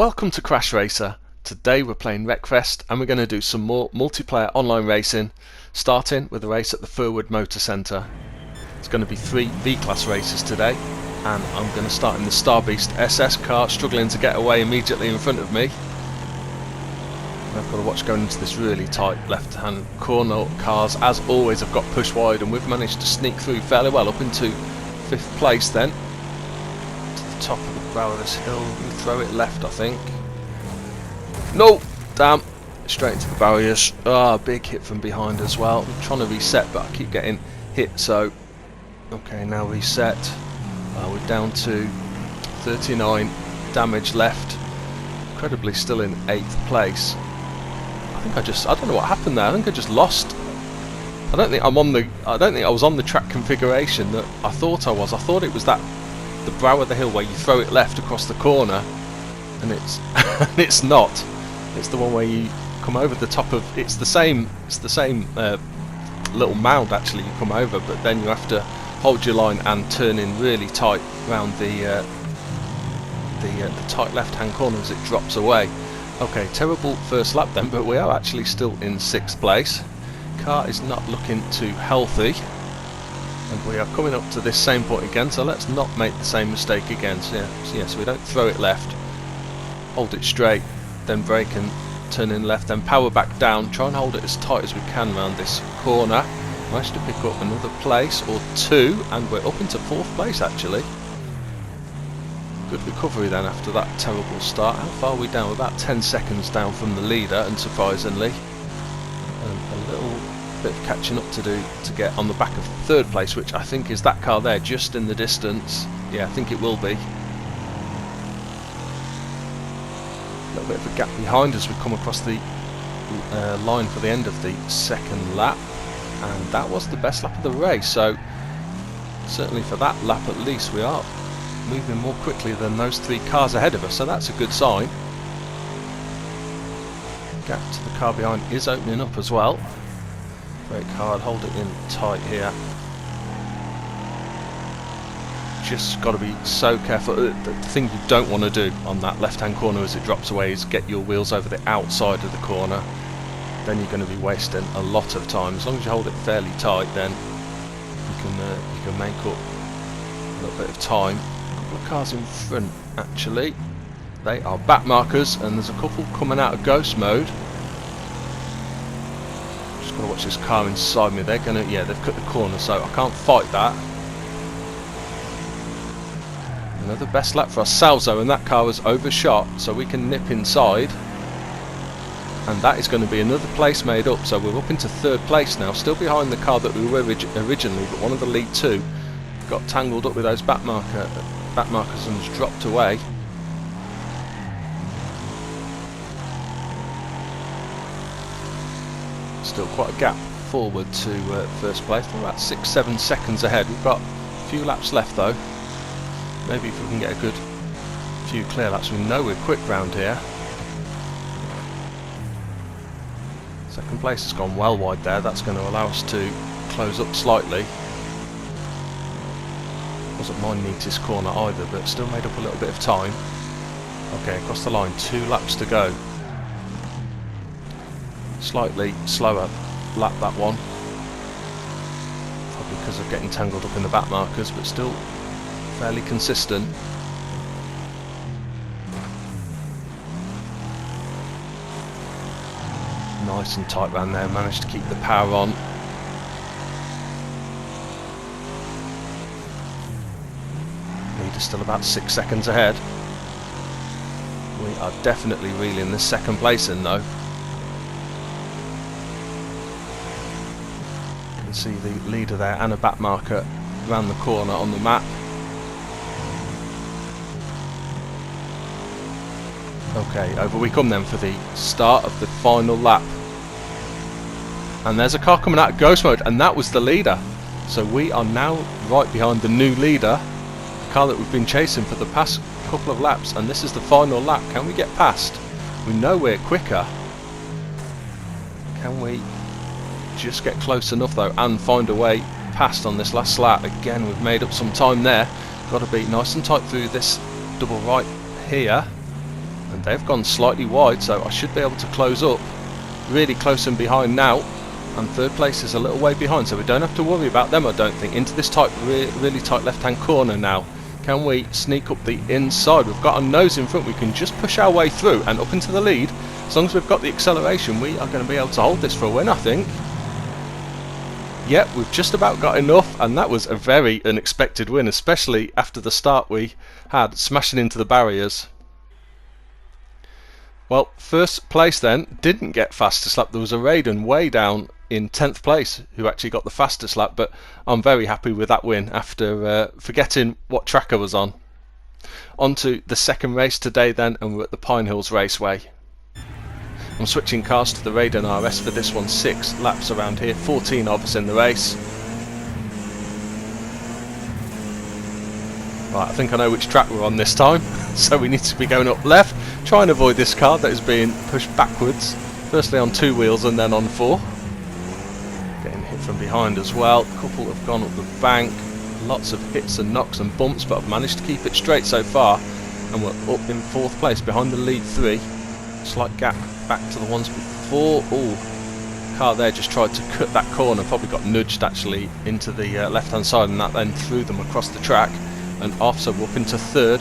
Welcome to CrashRacer. Today we're playing Wreckfest and we're going to do some more multiplayer online racing, starting with a race at the Furwood Motor Centre. It's going to be 3 V-Class races today, and I'm going to start in the Starbeast SS car, struggling to get away immediately in front of me. I've got to watch going into this really tight left-hand corner. Cars, as always, have got pushed wide, and we've managed to sneak through fairly well up into 5th place then. To the top of the brow of this hill, we throw it left, I think. No! Damn! Straight into the barriers. Ah, big hit from behind as well. I'm trying to reset, but I keep getting hit, so... Okay, now reset. We're down to 39 damage left. Incredibly still in 8th place. I don't know what happened there. I think I just lost. I don't think I was on the track configuration that I thought I was. I thought it was the brow of the hill where you throw it left across the corner, and it's not. It's the one where you come over the top of. It's the same little mound actually. You come over, but then you have to hold your line and turn in really tight round the tight left-hand corner as it drops away. Okay, terrible first lap then, but we are actually still in 6th place. Car is not looking too healthy, and we are coming up to this same point again, so let's not make the same mistake again. So we don't throw it left, hold it straight, then brake and turn in left, then power back down, try and hold it as tight as we can around this corner. Managed to pick up another place or 2, and we're up into 4th place actually. Good recovery then after that terrible start. How far are we down? We're about 10 seconds down from the leader, unsurprisingly. A little bit of catching up to do to get on the back of 3rd place, which I think is that car there just in the distance. Yeah, I think it will be. A little bit of a gap behind as we come across the line for the end of the 2nd lap. And that was the best lap of the race, so certainly for that lap at least we are moving more quickly than those 3 cars ahead of us, so that's a good sign. Gap to the car behind is opening up as well. Brake hard, hold it in tight here. Just got to be so careful. The thing you don't want to do on that left-hand corner as it drops away is get your wheels over the outside of the corner. Then you're going to be wasting a lot of time. As long as you hold it fairly tight, then you can make up a little bit of time. A couple of cars in front actually. They are back markers, and there's a couple coming out of ghost mode. Just got to watch this car inside me. They've cut the corner, so I can't fight that. Another best lap for ourselves though, and that car was overshot, so we can nip inside. And that is going to be another place made up, so we're up into 3rd place now, still behind the car that we were originally, but one of the lead 2 got tangled up with those back markers and has dropped away. Still quite a gap forward to 1st place. We're about 6-7 seconds ahead. We've got a few laps left though. Maybe if we can get a good few clear laps. We know we're quick round here. 2nd place has gone well wide there. That's going to allow us to close up slightly. Wasn't my neatest corner either, but still made up a little bit of time. Okay, across the line, 2 laps to go. Slightly slower lap that one. Probably because of getting tangled up in the back markers, but still fairly consistent. Nice and tight round there, managed to keep the power on. Leader's still about 6 seconds ahead. We are definitely reeling this 2nd place in though. You can see the leader there and a back marker round the corner on the map. Okay, over we come then for the start of the final lap. And there's a car coming out of ghost mode, and that was the leader. So we are now right behind the new leader, the car that we've been chasing for the past couple of laps, and this is the final lap. Can we get past? We know we're quicker. Can we just get close enough though and find a way past on this last lap? Again, we've made up some time there. Got to be nice and tight through this double right here. and they've gone slightly wide, so I should be able to close up really close and behind now. And third place is a little way behind, so we don't have to worry about them, I don't think. Into this tight, really tight left hand corner now. Can we sneak up the inside? We've got a nose in front, we can just push our way through and up into the lead. As long as we've got the acceleration, we are going to be able to hold this for a win, I think. Yep, we've just about got enough, and that was a very unexpected win, especially after the start we had, smashing into the barriers. Well, first place then didn't get fastest lap. There was a Raiden way down in 10th place who actually got the fastest lap, but I'm very happy with that win after forgetting what track I was on. On to the second race today then, and we're at the Pine Hills Raceway. I'm switching cars to the Raiden RS for this one. 6 laps around here, 14 of us in the race. Right, I think I know which track we're on this time, so we need to be going up left, try and avoid this car that is being pushed backwards, firstly on 2 wheels and then on 4. Getting hit from behind as well, a couple have gone up the bank, lots of hits and knocks and bumps, but I've managed to keep it straight so far, and we're up in 4th place behind the lead 3. Slight gap back to the ones before. Oh, car there just tried to cut that corner, probably got nudged actually into the left hand side, and that then threw them across the track and off, so we're up into 3rd.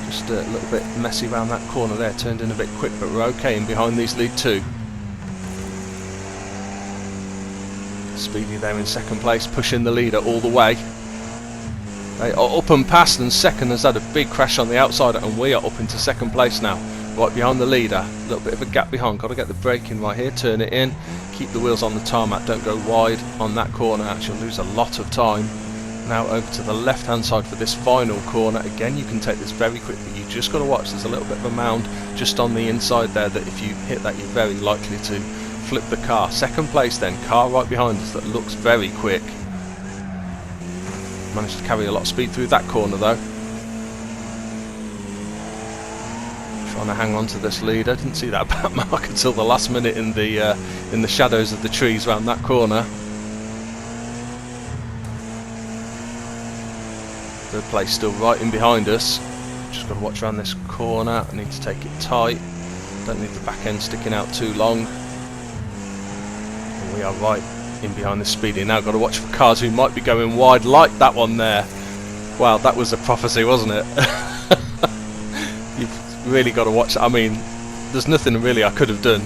Just a little bit messy around that corner there, turned in a bit quick, but we're okay in behind these lead 2. Speedy there in 2nd place, pushing the leader all the way. They are up and past, and 2nd has had a big crash on the outside, and we are up into 2nd place now, right behind the leader. A little bit of a gap behind, got to get the brake in right here, turn it in, keep the wheels on the tarmac, don't go wide on that corner, actually lose a lot of time. Now over to the left hand side for this final corner. Again, you can take this very quickly, you just got to watch, there's a little bit of a mound just on the inside there that if you hit that you're very likely to flip the car. 2nd place then, car right behind us that looks very quick. Managed to carry a lot of speed through that corner though. Trying to hang on to this leader, didn't see that back mark until the last minute in the shadows of the trees around that corner. 3rd place still right in behind us. Just got to watch around this corner. I need to take it tight. Don't need the back end sticking out too long. And we are right in behind this Speedy. Now got to watch for cars who might be going wide, like that one there. Wow, that was a prophecy, wasn't it? You've really got to watch that. I mean, there's nothing really I could have done.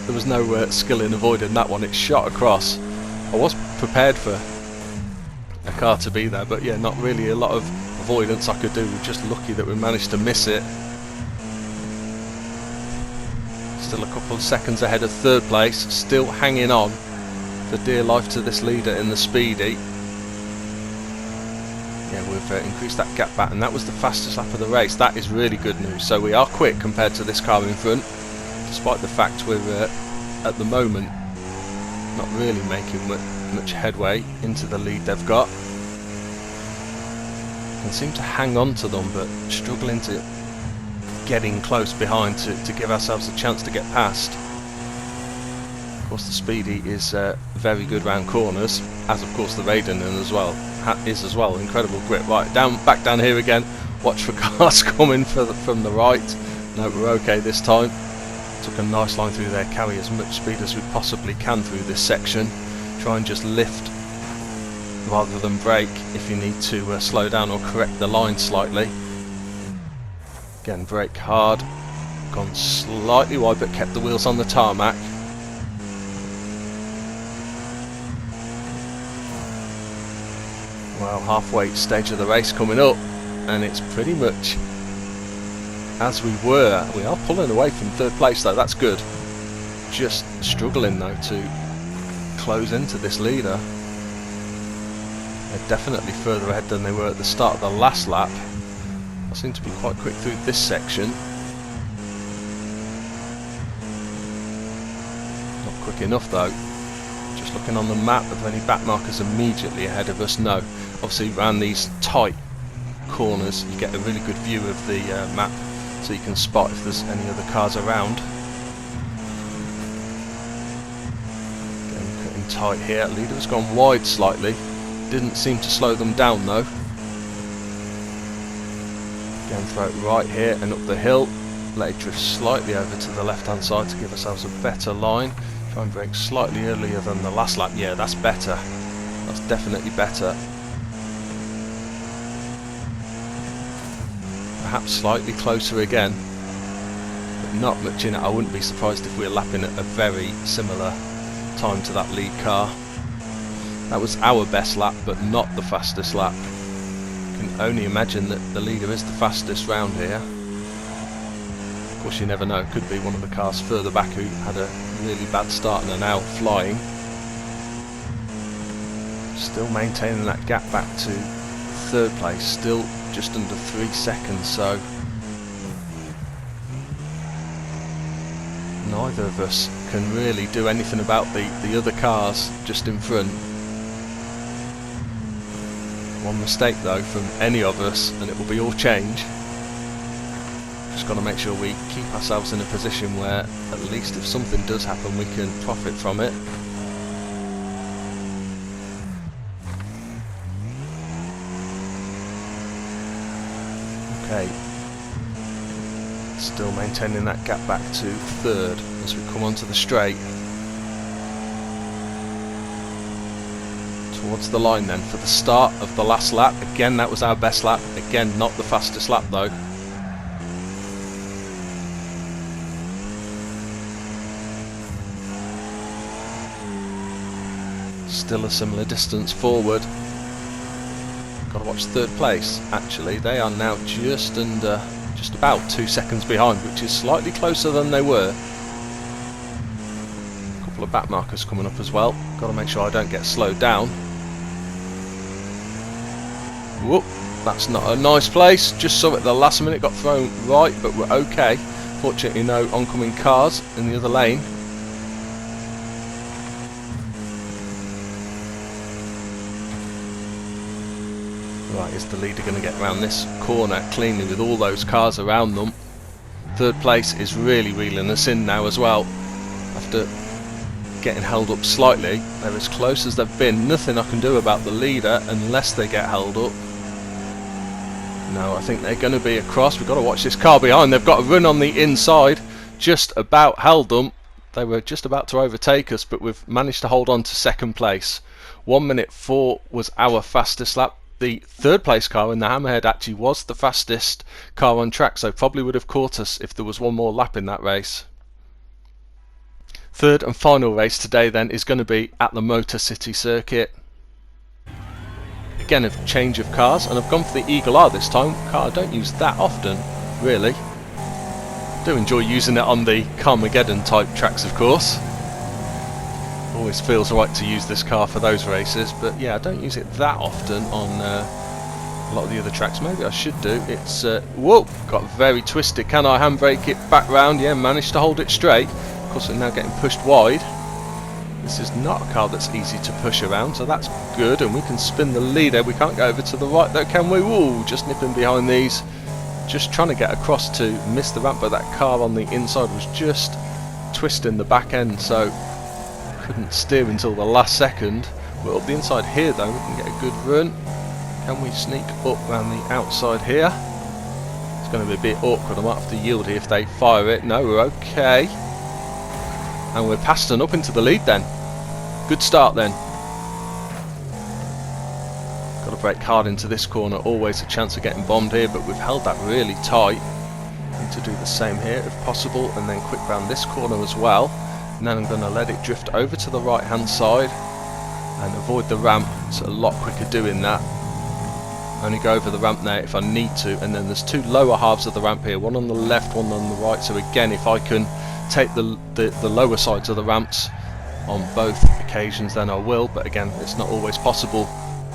There was no skill in avoiding that one. It shot across. I was prepared for a car to be there, but yeah, not really a lot of avoidance I could do. We're just lucky that we managed to miss it. Still a couple of seconds ahead of 3rd place, still hanging on for dear life to this leader in the Speedy. Yeah, we've increased that gap back, and that was the fastest lap of the race. That is really good news. So we are quick compared to this car in front, despite the fact we're at the moment not really making much headway into the lead they've got. Can seem to hang on to them, but struggling to getting close behind to give ourselves a chance to get past. Of course the Speedy is very good round corners, as of course the Raiden is as well. Incredible grip. Right, back down here again. Watch for cars coming from the right. No, we're okay this time. Took a nice line through there, carry as much speed as we possibly can through this section. Try and just lift rather than brake if you need to slow down or correct the line slightly. Again, brake hard, gone slightly wide but kept the wheels on the tarmac. Well, halfway stage of the race coming up, and it's pretty much as we were. We are pulling away from 3rd place though, that's good. Just struggling though to close into this leader. They're definitely further ahead than they were at the start of the last lap. I seem to be quite quick through this section. Not quick enough though. Just looking on the map, are there any back markers immediately ahead of us? No. Obviously around these tight corners you get a really good view of the map, so you can spot if there's any other cars around. Getting cutting tight here. Leader's gone wide slightly. Didn't seem to slow them down though. Again, throw it right here and up the hill. let it drift slightly over to the left hand side to give ourselves a better line. Try and brake slightly earlier than the last lap. Yeah, that's better. That's definitely better. Perhaps slightly closer again, but not much in it. I wouldn't be surprised if we were lapping at a very similar time to that lead car. That was our best lap, but not the fastest lap. You can only imagine that the leader is the fastest round here. Of course, you never know. It could be one of the cars further back who had a really bad start and are now flying. Still maintaining that gap back to third place, still just under 3 seconds, so neither of us can really do anything about the other cars just in front. One mistake though from any of us and it will be all change. Just got to make sure we keep ourselves in a position where at least if something does happen we can profit from it. Okay, still maintaining that gap back to third as we come onto the straight. Towards the line then for the start of the last lap. Again, that was our best lap. Again, not the fastest lap though. Still a similar distance forward. Got to watch third place. Actually, they are now just about 2 seconds behind, which is slightly closer than they were. A couple of back markers coming up as well. Got to make sure I don't get slowed down. Whoop, that's not a nice place. Just saw it at the last minute, got thrown right, but we're okay. Fortunately, no oncoming cars in the other lane. Right, is the leader going to get around this corner cleanly with all those cars around them? Third place is really reeling us in now as well. After getting held up slightly, they're as close as they've been. Nothing I can do about the leader unless they get held up. No, I think they're going to be across. We've got to watch this car behind. They've got to run on the inside. Just about held them. They were just about to overtake us, but we've managed to hold on to second place. 1:04 was our fastest lap. The third place car in the Hammerhead actually was the fastest car on track, so probably would have caught us if there was one more lap in that race. Third and final race today then is going to be at the Motor City circuit. Again, a change of cars, and I've gone for the Eagle Eye this time. Car I don't use that often, really. Do enjoy using it on the Carmageddon type tracks, of course. Always feels right to use this car for those races, but yeah, I don't use it that often on a lot of the other tracks. Maybe I should do. It's whoa, got very twisted. Can I handbrake it back round? Yeah, managed to hold it straight. Of course, we're now getting pushed wide. This is not a car that's easy to push around, so that's good, and we can spin the leader. We can't go over to the right though, can we? Ooh, just nipping behind these. Just trying to get across to miss the ramp, but that car on the inside was just twisting the back end, so couldn't steer until the last second. We're up the inside here though, we can get a good run. Can we sneak up around the outside here? It's going to be a bit awkward. I might have to yield here if they fire it. No, we're okay. And we're past and up into the lead then. Good start then. Got to brake hard into this corner. Always a chance of getting bombed here, but we've held that really tight. Need to do the same here if possible, and then quick round this corner as well. And then I'm going to let it drift over to the right hand side and avoid the ramp. It's a lot quicker doing that. Only go over the ramp there if I need to, and then there's two lower halves of the ramp here, one on the left, one on the right. So again, if I can take the lower sides of the ramps on both occasions, then I will, but again, it's not always possible,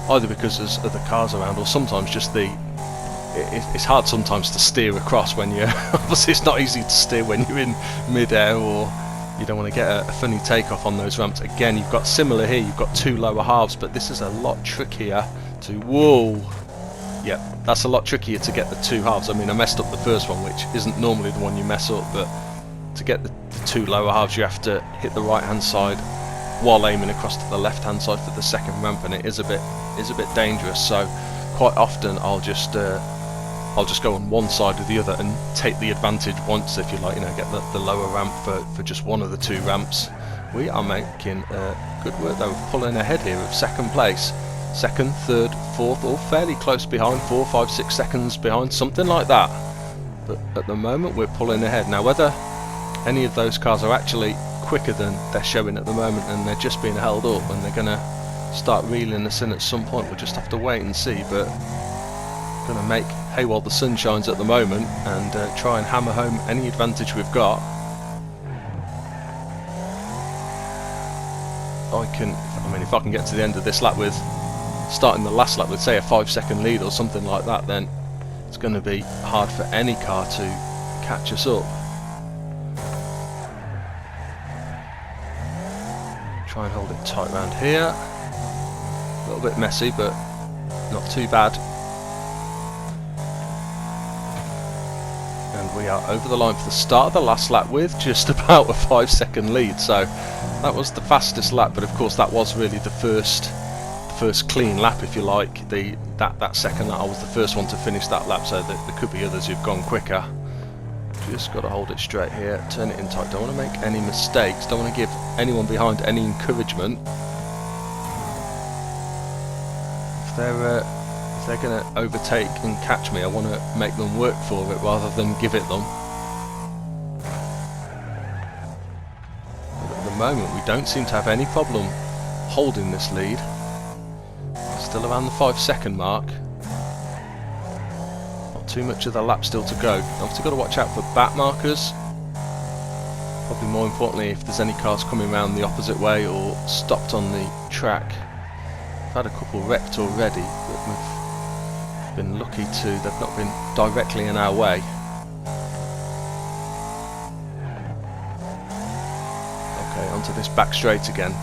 either because there's other cars around, or sometimes just it's hard sometimes to steer across when you're obviously it's not easy to steer when you're in mid-air, or you don't want to get a funny takeoff on those ramps. Again, you've got similar here, you've got two lower halves, but this is a lot trickier to, whoa, yeah, that's a lot trickier to get the two halves. I mean, I messed up the first one, which isn't normally the one you mess up, but to get the two lower halves you have to hit the right hand side while aiming across to the left hand side for the second ramp, and it is a bit dangerous. So quite often I'll just I'll just go on one side or the other and take the advantage once, if you like, you know, get the lower ramp for just one of the two ramps. We are making good work though, pulling ahead here of second place. Second, third, fourth, all fairly close behind, 4, 5, 6 seconds behind, something like that. But at the moment we're pulling ahead. Now whether any of those cars are actually quicker than they're showing at the moment and they're just being held up and they're going to start reeling us in at some point, we'll just have to wait and see. But going to make hay while the sun shines at the moment and try and hammer home any advantage we've got. If I can get to the end of this lap with starting the last lap with say a 5-second lead or something like that, then it's going to be hard for any car to catch us up. Try and hold it tight round here. A little bit messy, but not too bad. And we are over the line for the start of the last lap with just about a 5-second lead. So that was the fastest lap, but of course that was really the first clean lap, if you like. That second lap, I was the first one to finish that lap, so there could be others who've gone quicker. Just got to hold it straight here, turn it in tight, don't want to make any mistakes, don't want to give anyone behind any encouragement. If they're going to overtake and catch me, I want to make them work for it rather than give it them. But at the moment we don't seem to have any problem holding this lead. Still around the 5-second mark. Not too much of the lap still to go. Obviously got to watch out for back markers. Probably more importantly if there's any cars coming around the opposite way or stopped on the track. I've had a couple wrecked already, but we've been lucky they've not been directly in our way. Okay, onto this back straight again.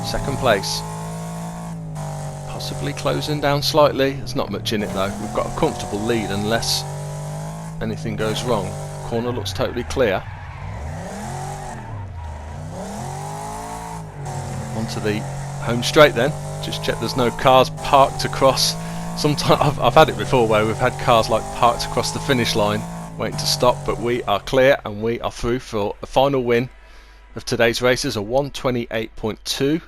Second place. Possibly closing down slightly. There's not much in it though. We've got a comfortable lead unless anything goes wrong. Corner looks totally clear. Onto the home straight then. Just check there's no cars parked across. Sometimes I've had it before where we've had cars like parked across the finish line waiting to stop, but we are clear and we are through for the final win of today's races, a 128.2.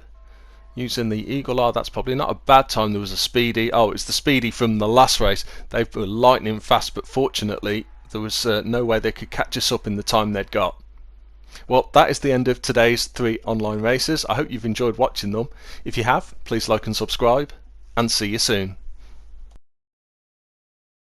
Using the Eagle Eye, that's probably not a bad time. There was a speedy, it's the speedy from the last race. They were lightning fast, but fortunately there was no way they could catch us up in the time they'd got. Well, that is the end of today's 3 online races. I hope you've enjoyed watching them. If you have, please like and subscribe, and see you soon.